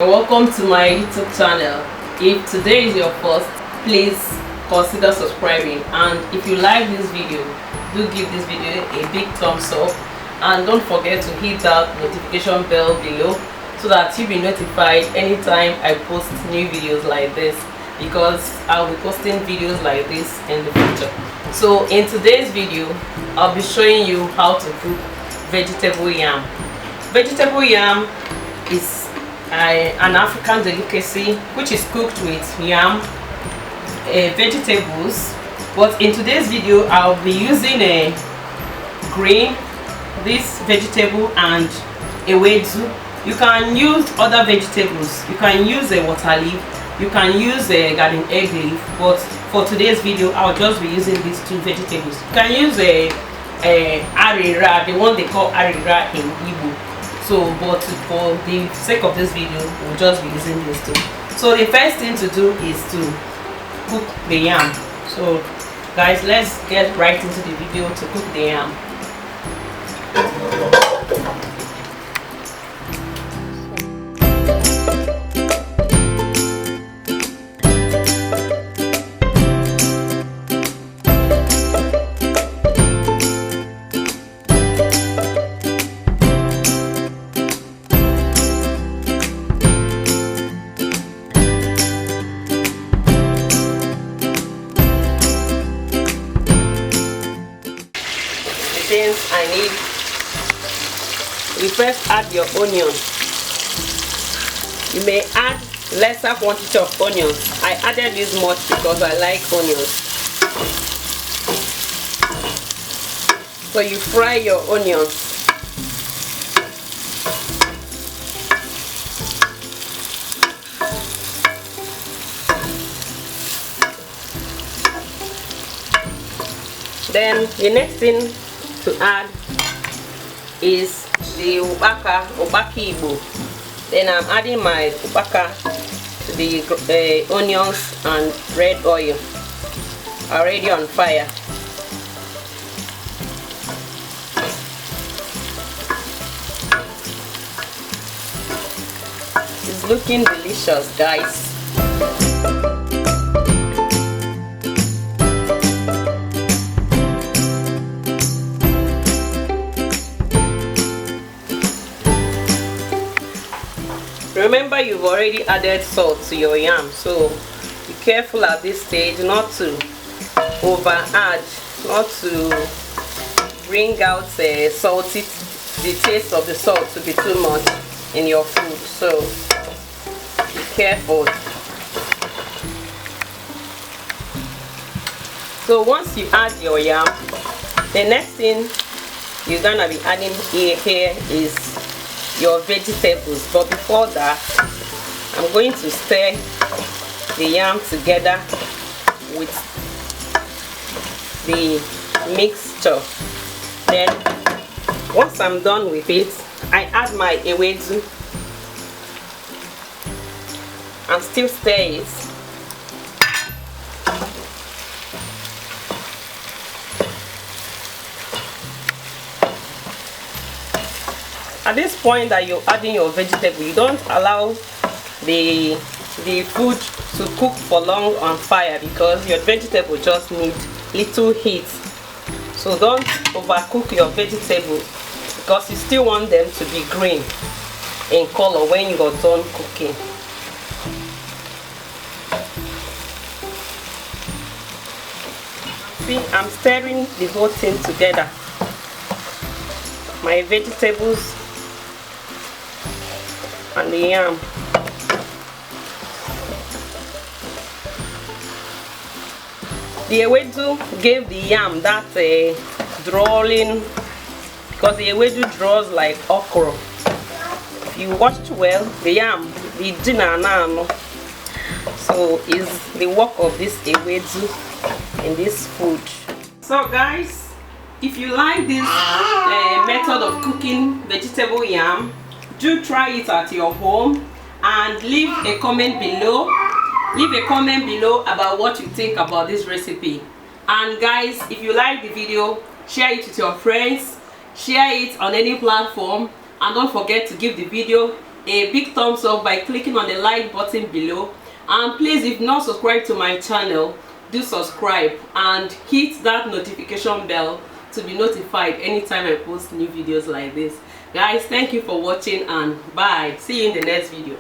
Welcome to my YouTube channel. If today is your first, please consider subscribing, and if you like this video, do give this video a big thumbs up, and don't forget to hit that notification bell below so that you'll be notified anytime I post new videos like this, because I'll be posting videos like this in the future. So in today's video, I'll be showing you how to cook vegetable yam. Vegetable yam is an African delicacy which is cooked with yam, vegetables, but in today's video I'll be using a green, this vegetable, and Ewedu. You can use other vegetables, you can use a water leaf, you can use a garden egg leaf, but for today's video I'll just be using these two vegetables. You can use a arira, the one they call arira in Igbo. So, but for the sake of this video, we'll just be using these two. So the first thing to do is to cook the yam. So guys, let's get right into the video to cook the yam. Things I need: you first add your onion. You may add lesser quantity of onions. I added this much because I like onions. So you fry your onions. Then the next thing to add is the Ukpaka Igbo. Then I'm adding my Ukpaka to the onions and red oil already on fire. It's looking delicious, guys. Remember, you've already added salt to your yam, so be careful at this stage not to over add, not to bring out the taste of the salt to be too much in your food. So be careful. So once you add your yam, the next thing you're gonna be adding here is your vegetables. But before that, I'm going to stir the yam together with the mixture. Then once I'm done with it, I add my Ewedu and still stir it. At this point that you're adding your vegetable, you don't allow the food to cook for long on fire, because your vegetable just need little heat. So don't overcook your vegetable, because you still want them to be green in color when you're done cooking. See, I'm stirring the whole thing together. My vegetables and the yam. The Ewedu gave the yam that drawing, because the Ewedu draws like okra. If you watch well, the yam, the dinanano. So is the work of this Ewedu in this food. So guys, if you like this method of cooking vegetable yam, do try it at your home and leave a comment below. Leave a comment below about what you think about this recipe. And guys, if you like the video, share it with your friends, share it on any platform, and don't forget to give the video a big thumbs up by clicking on the like button below, and please, if not subscribed to my channel, do subscribe and hit that notification bell to be notified anytime I post new videos like this. Guys, thank you for watching, and bye. See you in the next video.